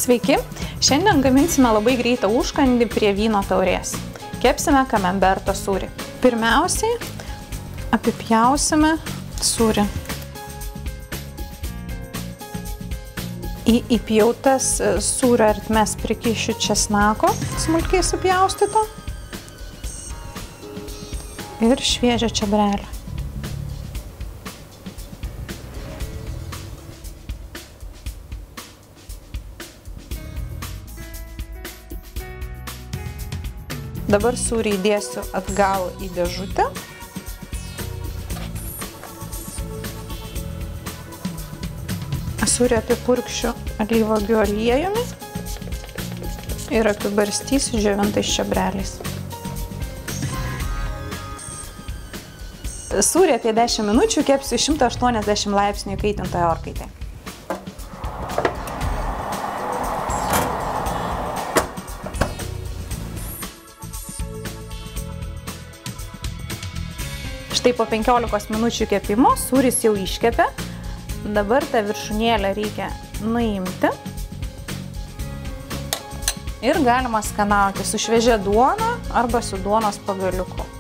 Sveiki! Šiandien gaminsime labai greitą užkandį prie vyno taurės. Kepsime kamemberto sūrį. Pirmiausiai apipjausime sūrį. Į įpjautas sūrio ertmes prikišiu česnako, smulkiai supjaustyto, ir šviežią čiobrelį. Dabar sūrį įdėsiu atgal į dėžutę. Sūrį apipurkšiu alyvuogių aliejumi ir apibarstysiu džiovintais čiobreliais. Sūrį apie 10 minučių kepsiu 180 laipsnių įkaitintoje orkaitėje. Štai po 15 minučių kepimo sūris jau iškepė. Dabar tą viršūnėlę reikia nuimti. Ir galima skanauti su šviežia duona arba su duonos pagaliuku.